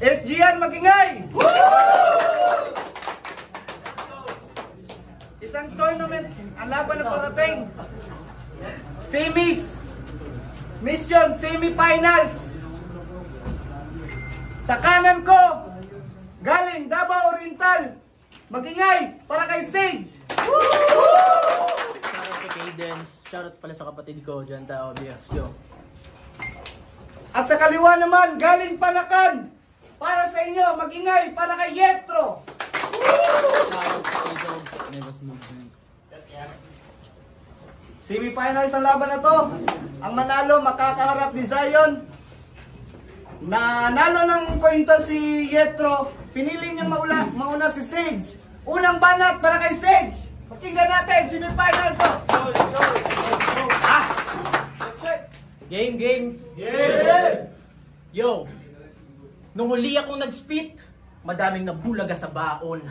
SGR magingay! Isang tournament ang laban na parating. Semis. Mission semifinals. Sa kanan ko, galing Davao Oriental. Magingay para kay Sage. Shoutout kay Cadence. Shoutout pala sa kapatid ko, Janta Obias. Yo. At sa kaliwa naman, galing Palakan. Para sa inyo, magingay para kay Yetro. Shoutout kay Dogs. Never movement. Semifinals ang laban na to. Ang manalo makakaharap ni Zion. Nanalo ng coin to si Yetro. Pinili niyang mauna si Sage. Unang banat para kay Sage. Pakinggan natin, semifinals to. Game, game. Yeah! Yo. Nung huli akong nag-spit, madaming nabulaga sa baon.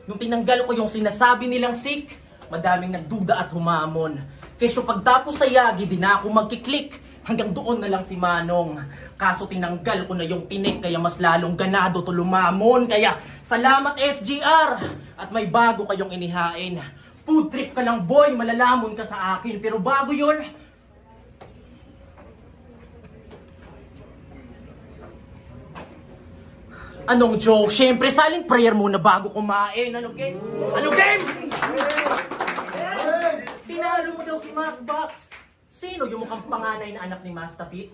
Nung tinanggal ko yung sinasabi nilang sick, madaming nagduda at humamon. Kesyo pagtapos sa yagi, di na ako magkiklik. Hanggang doon na lang si Manong. Kaso tinanggal ko na yung tinik, kaya mas lalong ganado to lumamon. Kaya salamat SGR! At may bago kayong inihain. Food trip ka lang boy, malalamon ka sa akin. Pero bago yun, anong joke? Siyempre, silent prayer muna bago kumain. Ano game? Ano game? Tinalo mo daw si Macbox. Sino yung mukhang panganay na anak ni Mastafit?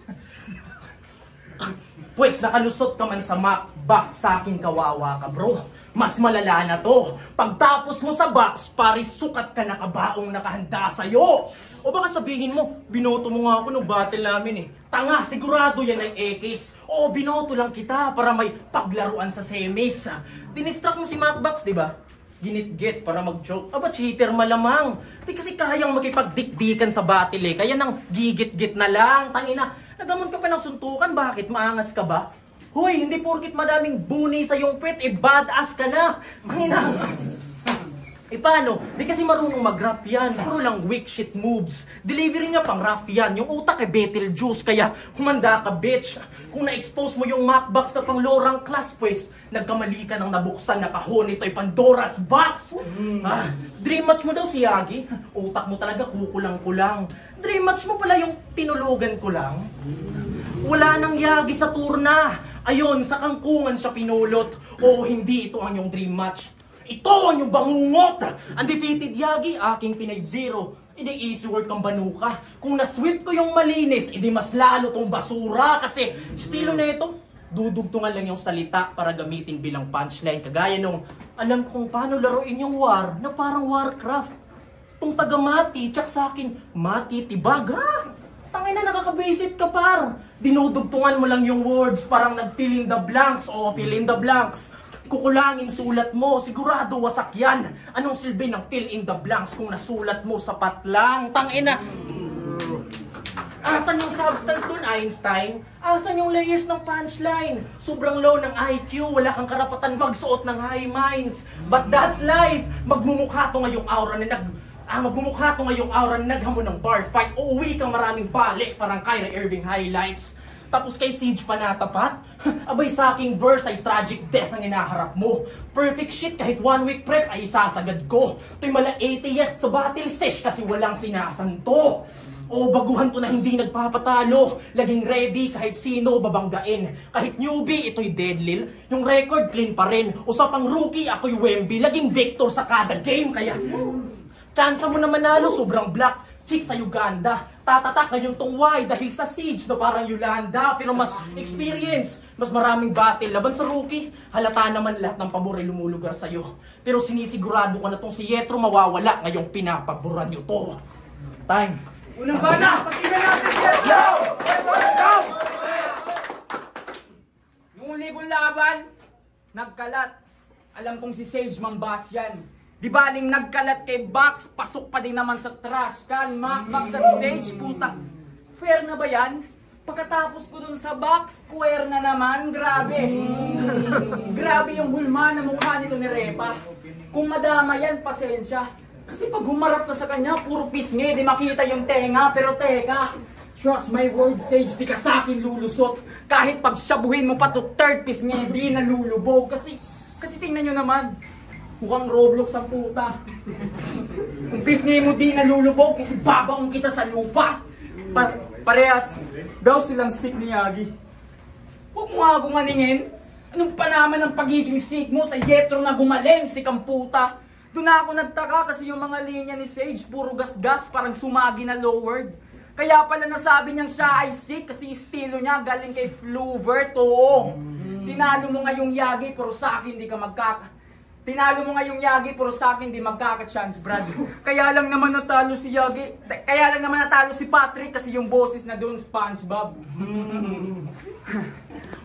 Pwes nakalusot ka man sa Macbox, sa akin kawawa ka bro. Mas malala na to. Pagtapos mo sa box, paris sukat ka na kabaong nakahanda sa'yo. O baka sabihin mo, binoto mo nga ako nung battle namin eh. Tanga, sigurado yan ay Ekis. O binoto lang kita para may paglaruan sa semis. Dinistract mo si Macbox, di ba? Ginit-git para mag-joke. Aba, cheater malamang. Di kasi kayang makipagdikdikan sa battle eh. Kaya nang gigit-git na lang. Tangina, nagamon ka pa ng suntukan. Bakit? Maangas ka ba? Hoy, hindi porkit madaming buni sa iyong pet, eh badass ka na. Tangina. Eh paano? Di kasi marunong mag-rap yan. Puro lang weak shit moves. Delivery niya pang rough yan. Yung utak ay Betelgeuse. Kaya humanda ka bitch. Kung na-expose mo yung Macbox na pang lorang class, pues nagkamali ka ng nabuksan na kahon. Ito'y Pandora's box. Dream match mo daw si Yagi. Utak mo talaga kukulang-kulang. Dream match mo pala yung tinulugan ko lang. Wala nang Yagi sa turna. Ayon, sa kangkungan siya pinulot. O hindi ito ang yung dream match. Ito ang yung bangungot! Undefeated Yagi, aking 5-0. Hindi easy work ang banuka. Kung na-sweep ko yung malinis, hindi mas lalo tong basura. Kasi estilo na ito, dudugtungan lang yung salita para gamitin bilang punchline. Kagaya nung, alam ko kung paano laruin yung war na parang Warcraft. Kung taga-mati, tsak sa akin, mati, tibag, ha? Tangin na nakakabisit ka par. Dinudugtungan mo lang yung words, parang nag-fill in the blanks o fill in the blanks. Kukulangin sulat mo, sigurado wasak yan. Anong silbi ng fill in the blanks kung nasulat mo sapat lang? Tangina. Asan yung substance dun, Einstein? Asan yung layers ng punchline? Sobrang low ng IQ, wala kang karapatan magsuot ng high minds. But that's life. Magmumukha to ngayong aura na naghamon ng bar fight. Uuwi kang maraming balik, parang Kyrie Irving highlights. Tapos kay Siege pa natapat? Abay sa aking verse ay tragic death ang inaharap mo. Perfect shit kahit 1 week prep ay isasagad ko. To'y mala atheist sa battle sesh kasi walang sinasanto. O baguhan to na hindi nagpapatalo. Laging ready kahit sino babanggain. Kahit newbie ito'y deadlil. Yung record clean pa rin. Usapang rookie ako'y Wemby. Laging victor sa kada game kaya chance mo na manalo sobrang black. Chick sa Uganda, tatatak ngayon tong Y dahil sa Siege na parang Yolanda. Pero mas experience, mas maraming battle. Laban sa rookie, halata naman lahat ng pabor ay lumulugar sa'yo. Pero sinisigurado ko na tong si Yetro mawawala ngayong pinapaboran nyo to. Time. Unang bana, pakinggan natin si Yetro! Yung uli kong laban, nagkalat. Alam kong si Sage Mambas yan. Di baling nagkalat kay Box, pasok pa din naman sa trash can. Macbox at Sage, puta. Fair na ba yan? Pagkatapos ko dun sa box, square na naman. Grabe. Grabe yung hulma na mukha nito ni Repa. Kung madama yan, pasensya. Kasi pag humarap ka sa kanya, puro pisngi, di makita yung tenga. Pero teka, Trust my word, Sage, di ka sa akin lulusot. Kahit pagsyabuhin mo pa to third piece niya, hindi nalulubog. Kasi tingnan nyo naman, mukhang Roblox ang puta. Kung pisngi mo di nalulubog, kasi babaong kita sa lupa. Parehas, daw silang sick ni Yagi. Huwag mo nga gumaningin. Anong pa naman ang pagiging sick mo sa Yetro na gumaling, sick ang puta? Doon ako nagtaka kasi yung mga linya ni Sage, puro gas-gas, parang sumagi na lowered. Kaya pala nasabi niyang siya ay sick kasi estilo niya galing kay Fluvert, oo. Tinalo mo nga yung Yagi, pero sa akin di ka Tinalo mo nga yung Yagi, pero sa akin di magkaka-chance, Brad. Kaya lang naman natalo si Yagi. Kaya lang naman natalo si Patrick kasi yung boses na doon, SpongeBob.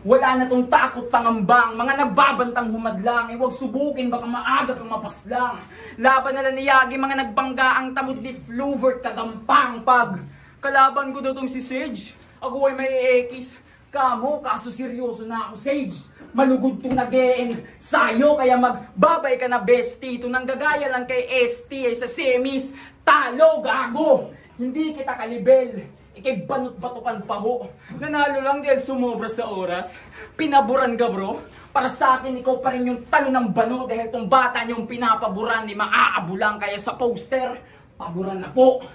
Wala na tong takot pangambang, mga nagbabantang humadlang. Huwag subukin, baka maaga kang mapaslang. Laban nila ni Yagi, mga nagbangga ang tamod ni Fluvert kagampang pag. Kalaban ko daw tong si Sage. Ako ay may ekis. Kamo, kaso seryoso na ako, Sage. Malugod to nag-e-end sa'yo, kaya magbabay ka na bestie. Ito nang gagaya lang kay ST ay sa semis. Talo, gago! Hindi kita kalibel. Ikay banot-batukan pa ho. Nanalo lang dahil sumobra sa oras. Pinaburan ka, bro. Para sa akin, ikaw pa rin yung talo ng bano dahil tong bata niyong pinapaburan ni maaabulang. Kaya sa poster, paburan na po.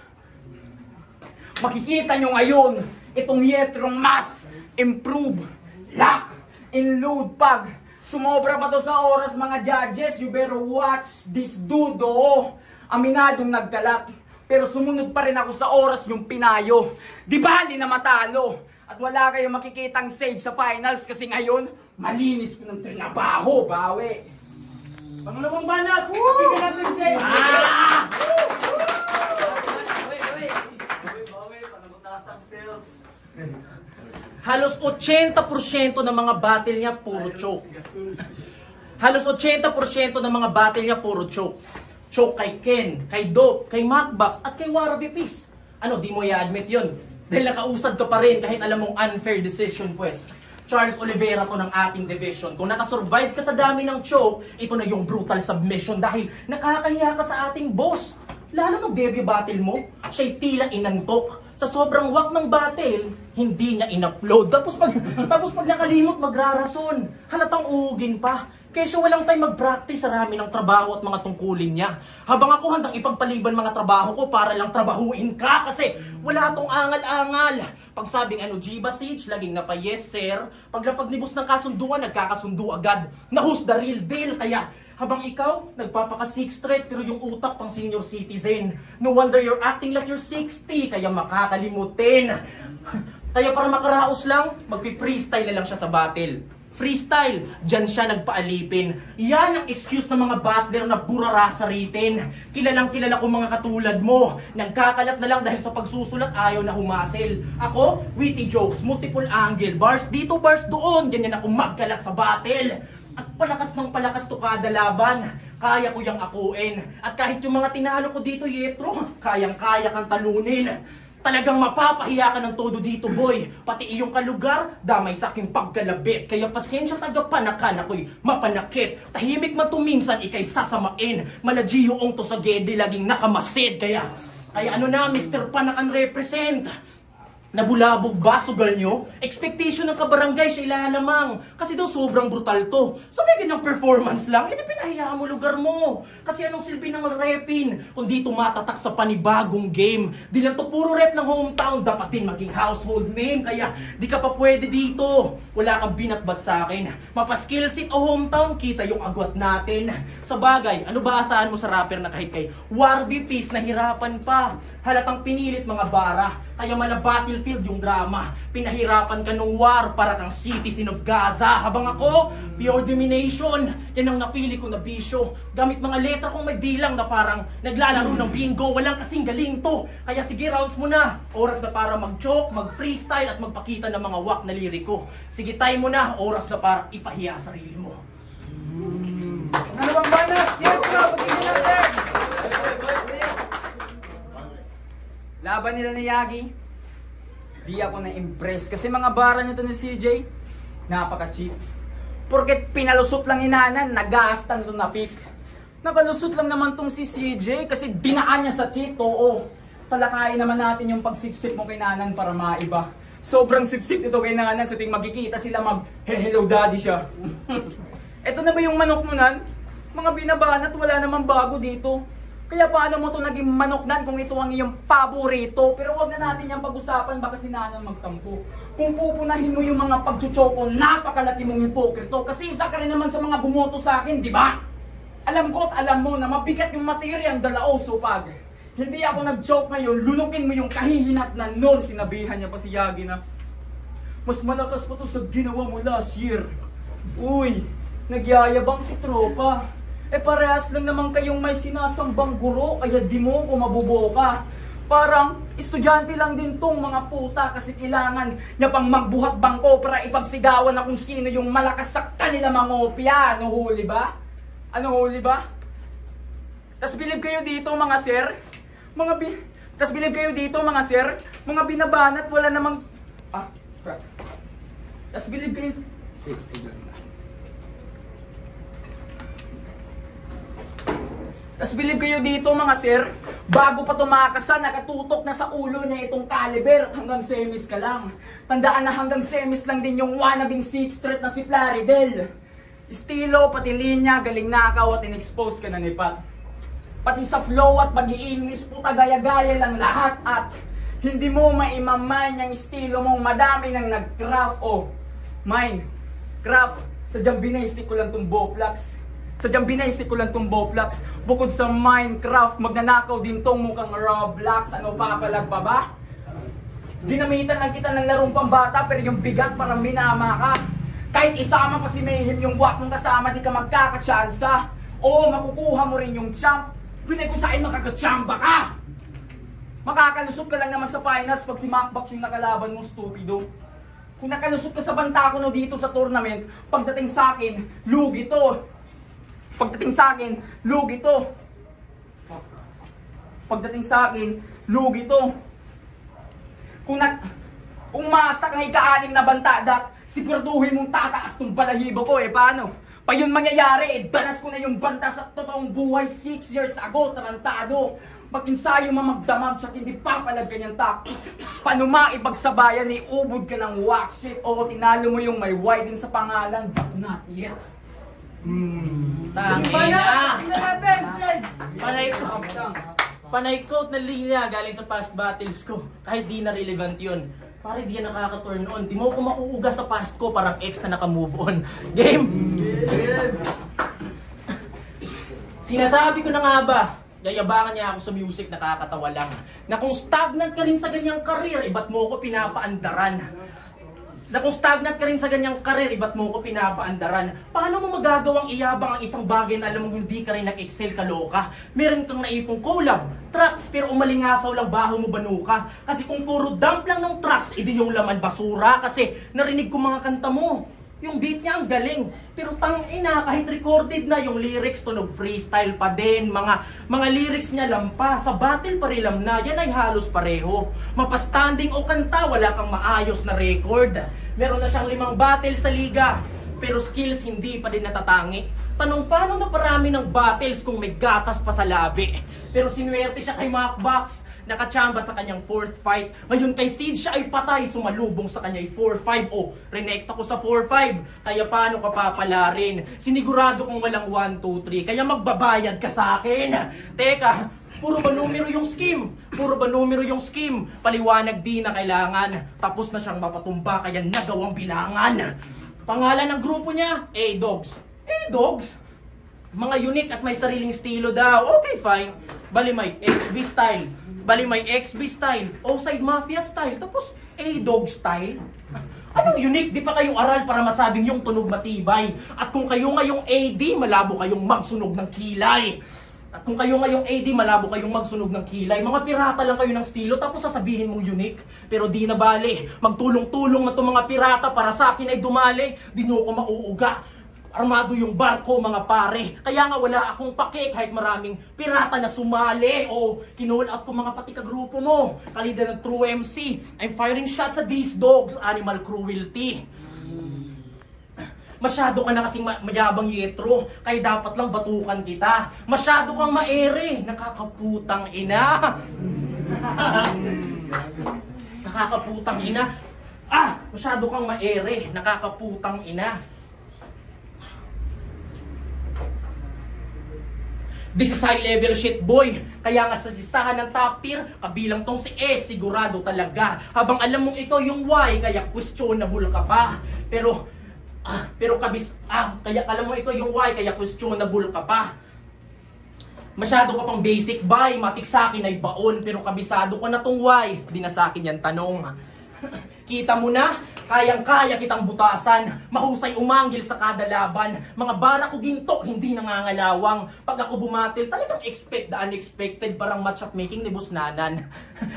Makikita nyo ngayon itong Yetrong mas improve, lock, and load pag sumobra pa to sa oras mga judges, you better watch this dude, oo. Aminadong nagkalat, pero sumunod pa rin ako sa oras yung pinayo. Di bali na matalo, at wala kayong makikitang Sage sa finals kasi ngayon, malinis ko ng trinabaho, bawi. Pangalawang banat, pakinggan natin Sage. Halos 80% ng mga battle niya puro choke. Halos 80% ng mga battle niya puro choke. Choke kay Ken, kay Dope, kay Macbox, at kay Warabi Peace. Ano, di mo i-admit yun? Dahil nakausad ka pa rin kahit alam mong unfair decision, pues. Charles Oliveira to ng ating division. Kung nakasurvive ka sa dami ng choke, ito na yung brutal submission dahil nakakahiya ka sa ating boss. Lalo nung debut battle mo, siya'y tila inantok. Sa sobrang wak ng battle, hindi niya in-upload. Tapos pag nakalimot, magrarason. Halatang uugin pa. Kesyo walang time mag-practice sa rami ng trabaho at mga tungkulin niya. Habang ako handang ipagpaliban mga trabaho ko para lang trabahuin ka kasi wala tong angal-angal. Pag sabing ano, Jiba Sage, laging napa yes sir. Paglapag ni boss ng kasunduan, nagkakasundo agad. Who's the real deal? Kaya habang ikaw, nagpapaka-6 straight pero yung utak pang senior citizen. No wonder you're acting like you're 60, kaya makakalimutin. Kaya para makaraos lang, magpi-freestyle na lang siya sa battle. Freestyle, dyan siya nagpaalipin. Yan ang excuse ng mga battler na burara sa written. Kilalang kilala ko mga katulad mo. Nagkakalat na lang dahil sa pagsusulat ayaw na humasel. Ako, witty jokes, multiple angle, bars dito, bars doon. Ganyan ako magkalat sa battle. At palakas ng palakas to kada laban. Kaya ko yang akuin. At kahit yung mga tinalo ko dito, Yetro, kayang-kaya kang talunin. Talagang mapapahiya ka ng todo dito, boy. Pati iyong kalugar, damay sa aking pagkalabit. Kaya pasensya tagapanakan ako'y mapanakit. Tahimik matuminsan, ikay sasamain. Malajiyo ong to sa gede, laging nakamasid. Kaya ano na, Mr. Panakan represent. Nabulabog ba, sugal nyo? Expectation ng kabarangay siya ilalamang. Kasi daw sobrang brutal to. Sabi ganyang performance lang, hindi pinahiya mo lugar mo. Kasi anong silbi ng repin kung di tumatatak sa panibagong game? Di lang to puro rep ng hometown, dapat din maging household name. Kaya di ka pa pwede dito. Wala kang binatbat sa akin. Mapaskillsit o hometown, kita yung agwat natin. Sa bagay, ano ba asahan mo sa rapper na kahit kay Warby Peace nahirapan pa? Halatang pinilit mga bara. Kaya mala battlefield yung drama. Pinahirapan ka nung war para kang citizen of Gaza. Habang ako, pure domination. Yan ang napili ko na bisyo. Gamit mga letra kong may bilang na parang naglalaro ng bingo. Walang kasing galing to. Kaya sige, rounds mo na. Oras na para mag-choke, mag-freestyle at magpakita ng mga wak na liriko. Sige, time mo na. Oras na para ipahiya sarili mo. Ano bang banat? Yetro, pakinggan natin. Laban nila ni Yagi, di ako na-impress. Kasi mga bara nito ni CJ, napaka-cheap. Porket pinalusot lang inanan, nag-aasta na ito na pick. Nakalusot lang naman tong si CJ kasi dinaan niya sa cheat, oo. talakayin naman natin yung pagsipsip mo kay Nanan para maiba. Sobrang sipsip nito kay Nanan sa ting magkikita sila hello daddy siya. Eto na ba yung manok mo nan? Mga binabanat, wala namang bago dito. Kaya paano mo to naging manok nan kung ito ang iyong paborito? Pero wag na natin yung pag-usapan baka si Nanan magtampo. Kung pupunahin mo yung mga pagchuchoko, napakalaki mong hipokrito. Kasi isa ka rin naman sa mga bumoto sa akin, di ba? Alam ko at alam mo na mabigat yung materiya ang dalaoso pag hindi ako nag-joke ngayon, lunukin mo yung kahihinat na noon. Sinabihan niya pa si Yagi na mas malakas pa to sa ginawa mo last year. Uy, nagyayabang si tropa. Parehas lang naman kayong may sinasambang guro, kaya di mo kumabubo ka. Parang estudyante lang din tong mga puta kasi kailangan niya pang magbuhat bangko para ipagsigawan na kung sino yung malakas sa kanila mangopya. Ano huli ba? Ano huli ba? Tas bilib kayo dito mga sir? Tas bilib kayo dito mga sir? Mga binabanat wala namang... crap. Tas bilib kayo... Tas bilib kayo dito mga sir, bago pa tumakasan, nakatutok na sa ulo niya itong caliber at hanggang semis ka lang. Tandaan na hanggang semis lang din yung wannabing 6th Street na si Plaridel. Estilo, pati linya, galing nakaw at in-expose ka na ni Pat. Pati sa flow at pag-i-English, puta gaya-gaya lang lahat at hindi mo maimamay yung estilo mong madami nang nag-craft o mine, craft, sadyang binaisip ko lang itong Bowflex. Sadyang binaisip ko lang itong Bowflex. Bukod sa Minecraft, magnanakaw din tong mukhang Roblox. Ano papalag pa ba? Ginamitan lang kita ng larong pambata pero yung bigat parang minama ka. Kahit isama pa si Mayhem yung buwak mong kasama, di ka magkakatsansa. Oo, makukuha mo rin yung champ. Pinay ko sa'kin makakatsamba ka. Makakalusot ka lang naman sa finals pag si Macbox yung nakalaban mo, stupido. Kung nakalusot ka sa banta ko no dito sa tournament, pagdating sa akin, lugi to. Pagdating sa akin, lugi to. Pagdating sa akin, lugi to. Kung umasta kang ika-anim na banta, siguraduhin mong tataas tong balahibo ko, paano? Pa yun mangyayari, danas ko na yung banta sa totoong buhay 6 years ago, tarantado. Mag-insayo mamagdamag sa hindi papalag ganyan tak. Paano maipagsabayan, ubod ka ng wax shit o tinalo mo yung may Y din sa pangalan, but not yet. Tangina! Tingnan natin, Sedge! Panay quote na linya galing sa past battles ko. Kahit di na relevant yun. Pare di yan nakaka-turn on. Di mo ko makuuga sa past ko parang ex na naka-move on. Game! Sinasabi ko na nga ba, yayabangan niya ako sa music, nakakatawa lang. Na kung stagnant ka rin sa ganyang career, ba't mo ko pinapaandaran? Na kung stagnant ka rin sa ganyang karir, ba't mo ko pinapaandaran? Paano mo magagawang iyabang ang isang bagay na alam mo hindi ka rin nag-excel, kaloka? Meron kang naipong collab, tracks, pero umalingasaw lang baho mo banuka. Kasi kung puro dump lang ng tracks, edi yung laman basura. Kasi narinig ko mga kanta mo, yung beat niya ang galing. Pero tangina, kahit recorded na yung lyrics, tunog freestyle pa din. Mga lyrics niya lampa, sa battle parilam na, yan ay halos pareho. Mapastanding o kanta, wala kang maayos na record. Meron na siyang 5 battle sa liga, pero skills hindi pa din natatangi. Tanong paano na parami ng battles kung may gatas pa sa labi. Pero sinuwerte siya kay Macbox, nakachamba sa kanyang 4th fight. Ngayon kay Sid siya ay patay, sumalubong sa kanya ay 4-5. O, renekta ko sa 4-5. Kaya paano ka papalarin? Sinigurado kong walang 1-2-3. Kaya magbabayad ka sa akin. Teka, puro ba numero yung scheme? Puro ba numero yung scheme? Paliwanag di na kailangan. Tapos na siyang mapatumba, kaya nagawang bilangan. Pangalan ng grupo niya, A-Dogs. A-Dogs? Mga unique at may sariling estilo daw. Okay, fine. Bali may XB style. Bali may XB style. Outside Mafia style. Tapos A-Dog style. Anong unique? Di pa kayo aral para masabing yung tunog matibay. At kung kayo ngayong AD, malabo kayong magsunog ng kilay. At kung kayo ngayong AD, malabo kayong magsunog ng kilay. Mga pirata lang kayo ng estilo, tapos sasabihin mong unique. Pero di na bale. Magtulong-tulong na itong mga pirata para sa akin ay dumali. Di nyo ko mauuga. Armado yung barko, mga pare. Kaya nga wala akong pake kahit maraming pirata na sumali. O kinull out ko mga pati kagrupo mo. Kalida ng true MC. I'm firing shots at these dogs. Animal cruelty. Masyado ka na kasing mayabang yetro. Kaya dapat lang batukan kita. Masyado kang maere. Nakakaputang ina. Nakakaputang ina. Masyado kang maere. Nakakaputang ina. This is high level shit, boy. Kaya nga sa listahan ng top tier, kabilang tong si S, sigurado talaga. Habang alam mong ito yung Y, kaya questionable ka pa. Pero kaya alam mo ito yung Y, kaya questionable ka pa. Masyado ka pang basic, boy. Matik sa akin ay baon, pero kabisado ko na tong Y. Di na sa akin yan tanong. Kita mo na, kayang-kaya kitang butasan, mahusay umanggil sa kada laban. Mga bara ko ginto, hindi nangangalawang. Pag ako bumatil, talagang expect the unexpected, parang match-up making ni Busnanan.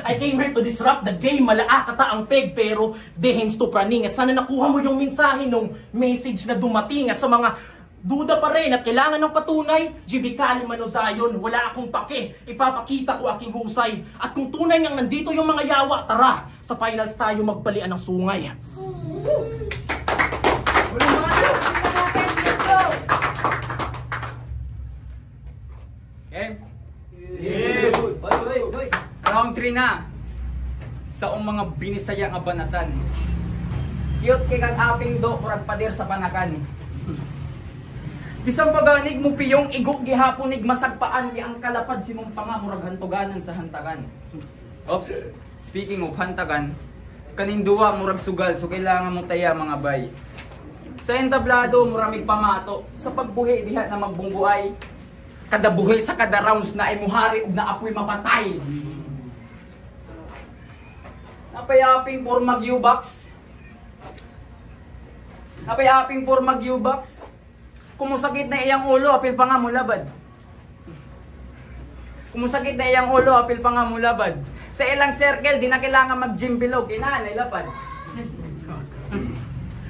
I came here to disrupt the game, malaakata ang peg, pero dehens to praning. At sana nakuha mo yung mensahe nung message na dumating. At sa mga duda pa rin at kailangan ng patunay, GB Kaliman o Zion, wala akong pake. Ipapakita ko aking husay. At kung tunay ngang nandito yung mga yawa, tara, sa finals tayo magbalian ng sungay. Round 3 na. Sa mga binisaya nga banatan. Cute kay kang aping do, murag pader sa panakan. Bisang paganig mo piyong igok gihaponig masagpaan di ang kalapad si mong pangamurag hantuganan sa hantagan. Oops, speaking of hantagan, kaninduwa murag sugal so kailangan mo taya mga bay. Sa entablado muramig pamato sa pagbuhi diha na magbungguay. Kada buhi sa kada rounds na ay muhari ug naapoy mapatay. Napayaping for mag-U-box. Napayaping for mag-U-box. Kumusakit na iyang ulo, apil pa nga mulabad. Kumusakit na iyang ulo, apil pa nga mulabad. Sa ilang circle, di na kailangan mag-gym below. Kinaanay, lapad.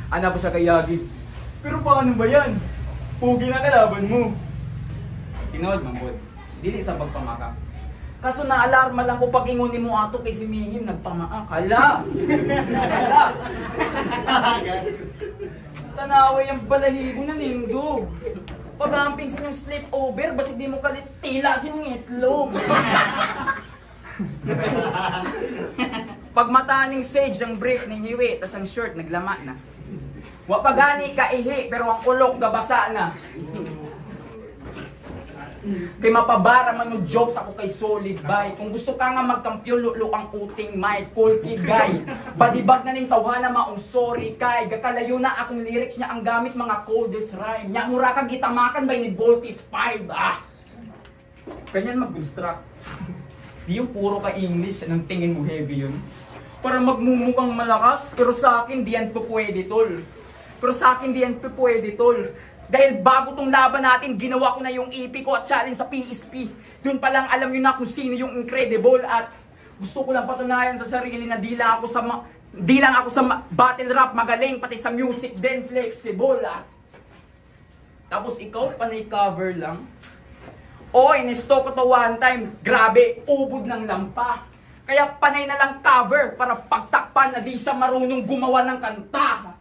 Ana po sa kayagi. Pero paano ba yan? Pugi na kalaban mo. Tinood, mambod. Dili sa pagpamaka. Kaso na-alarma lang ko pag ingunin mo ato kay si Mihim, nagpamaak. Hala! Hala! Tanaway ang balahibo na nindo. Pag-amping sa inyong sleepover, basi di mo kalit tila sa inyong itlog. Pag mataning sage ang brief ng hiwi, tas ang shirt naglama na. Wapagani kaihi, pero ang kulok gabasa na. Kay mapabara man yung jokes ako kay Solid Bay. Kung gusto ka nga magkampiyon, luluk ang uting mic, kulti guy. Badibag na ning tawhana maong sorry kay. Gakalayo na akong lyrics niya ang gamit mga coldest rhyme. Nya mura ka gitamakan by ni Voltis 5. Kanyan mag-construct. Di yung puro ka English, anong tingin mo heavy yun? Para magmumukang malakas, pero sa akin di yan po pwede tol. Pero sa akin di yan po pwede tol. Dahil bago tong laban natin, ginawa ko na yung EP ko at challenge sa PSP. Doon pa lang alam nyo na kung sino yung incredible at gusto ko lang patunayan sa sarili na di lang ako sa battle rap magaling, pati sa music din flexible at tapos ikaw panay cover lang. Inisto ko to one time, grabe, ubod ng lampa. Kaya panay na lang cover para pagtakpan na di siya marunong gumawa ng kanta.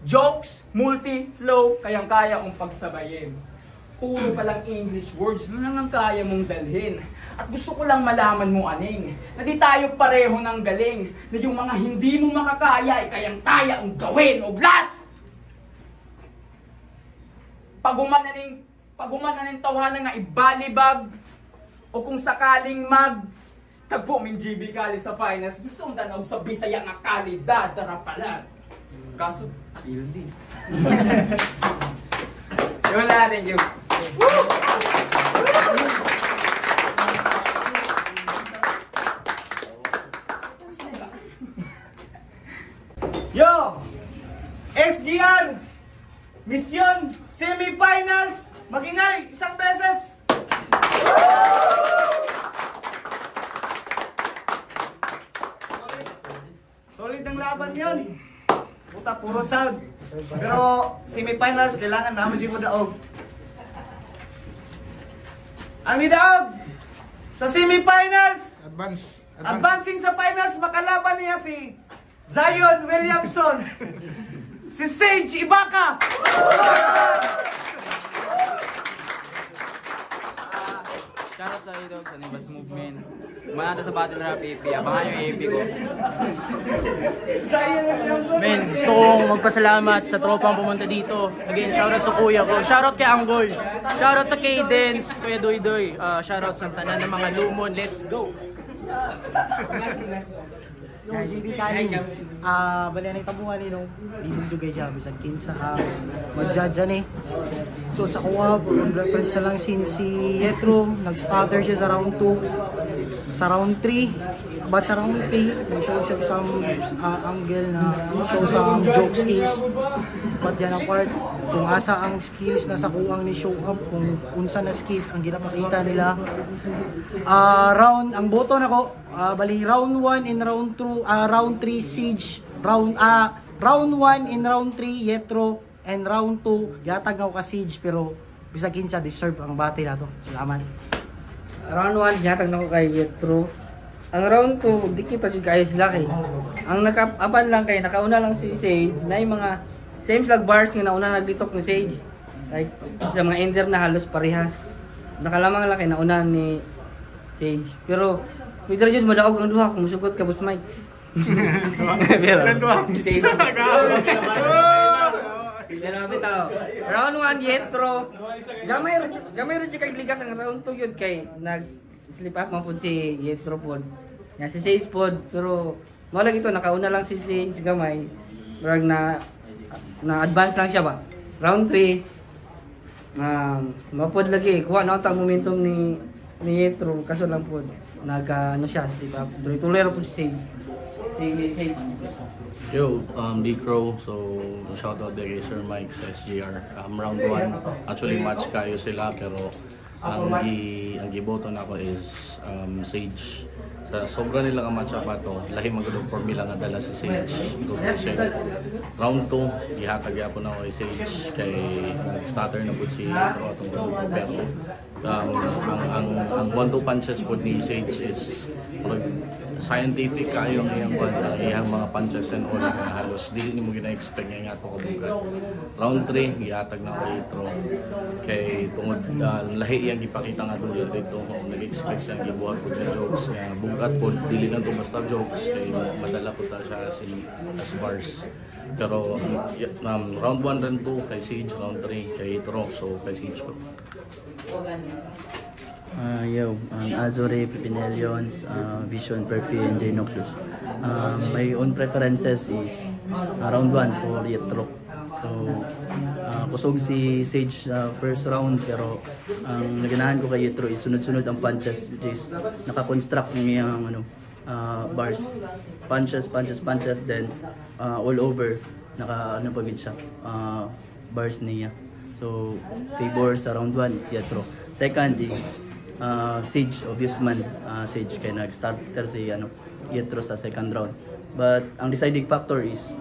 Jokes, multi-flow, kayang-kaya kong pagsabayin. Puro palang English words, ano lang ang kaya mong dalhin. At gusto ko lang malaman mo, aning, na di tayo pareho ng galing, na yung mga hindi mo makakaya ay kayang-kaya ang gawin, o blast! Paguman na ning tawhanan nga ibalibag, o kung sakaling tagpo min GB Kali sa finals, gusto mong tanaw sa Bisaya nga kalidad, darapalan. Kaso, feel din. Yun na, thank you. Yo! SGR! Mission Semifinals! Magingay! Isang beses! Solid ang laban yun! Puta, puro sound. Pero semifinals, kailangan naman dyan mo daog. Ang nidaog sa semifinals, advancing sa finals, makalaban niya si Zion Williamson, si Sage Ibaka. Shoutout sa iyo sa Nibas Movement. Manalo sa battle rap AP. Abangan yung AP ko. Sayang yung Men, gusto kong magpasalamat sa tropang pumunta dito. Again, shoutout sa kuya ko. Shoutout kay Anggol. Shoutout sa Cadence, Kuya Doy Doy. Shoutout sa tanan ng mga lumon. Let's go! Guys, hindi tayo. Bali na itabungan ni nung dugay siya. Bisag kinsa mag-judge yan eh. So sa kuha, for reference na lang since si Yetro, nag-stutter siya sa round 2. Sa round 3, but sa round 3, nag-show siya some angle na show some joke skills. But yan ang part, kung asa ang skills na sa kuwang ni show up, kung unsa na skills ang ginapakita nila. Ang boto na ko, bali round 1 and round 2, round 3 Siege, round 1 and round 3 Yetro, and round 2 yatag na ko ka Siege, pero bisag kinsa deserve ang battle na to. Salamat. Round 1 yatag na ko kay Yetro. Ang round 2 di kita jud kayo sila kay. Ang nakapan lang kay nakauna lang si Sage na yung mga same slag bars nga nauna naglitok ni Sage. Like sa mga ender na halos parehas. Nakalamang lang kay nauna ni Sage. Pero pwede jud madaog ang duha kung musugot ka boss Mike. Pero Sage. Round 1 Yetro. Gamay rin kay ligas ang round 2 yun kay nag-slip up man pud si Yetro pod. Nga si Sage pod, pero wala ito nakauna lang si Sage gamay. Murag na advance lang siya ba. Round 3 mapod lagi kuha na ang momentum ni Yetro kaso lang pod ano siya slip up. Tuloy-tuloy ra pod si Sage. Yo, D-Crow, so shout out there kay Sir Mike sa SGR. Round 1, actually match kayo sila pero ang giboto na ako is Sage. Sa sobra nila ka match up ato, lahi magulog formula nga dala si Sage. 2%. Round 2, gihatag yapon ako kay Sage kay starter na pud si Yetro atong grupo pero ang 1-2 punches po ni Sage is scientific kayo ang iyang mga punches and all nga halos di mo gina-expect nga ato ko bugat. Round 3 gihatag na ko Yetro kay tungod lahi iyang gipakita nga dito kung nag-expect siya gibuhat pud sa jokes nga bugat po dili lang to basta jokes kay madala po ta siya as bars. Pero round 1 and 2 kay Sage, round 3 kay Yetro, so kay Sage ko. Azure, Pipinelions, Vision, Perfy, and Genoxus. My own preferences is round 1 for Yetro. So, kusog si Sage first round pero ang naganahan ko kay Yetro is sunod-sunod ang punches which is naka-construct ng iyang bars. Punches, then all over naka pagid siya bars niya. So, favor sa round 1 is Yetro. Second is Sage, obvious man. Sage kaya nag-starter si Yetro sa second round. But ang deciding factor is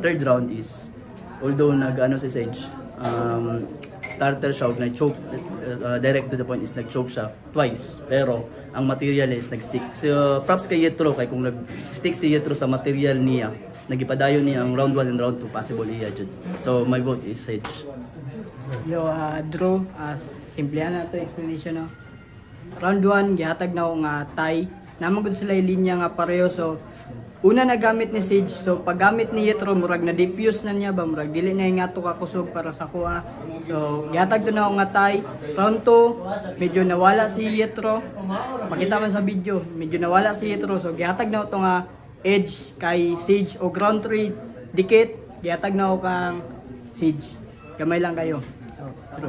third round is although si Sage starter siya og nag-choke direct to the point is nag-choke siya twice pero ang material is nag-stick. So props kay Yetro kay kung nag-stick si Yetro sa material niya nagipadayon niya ang round 1 and round 2 possible iya jud. So my vote is Sage. Yo, Drew, simplihan na ito explanation no. Round 1 gihatag na ko nga tie. Naman gud sila linya nga pareho so una nagamit ni Sage so paggamit ni Yetro murag na diffuse na niya ba murag dili na nga to kakusog para sa kuha. So gihatag to na ko nga tie. Round 2 medyo nawala si Yetro. Pakita man sa video, medyo nawala si Yetro so gihatag na ko to nga edge kay Sage o round 3 dikit gihatag na ko kang Sage. Gamay lang kayo. So,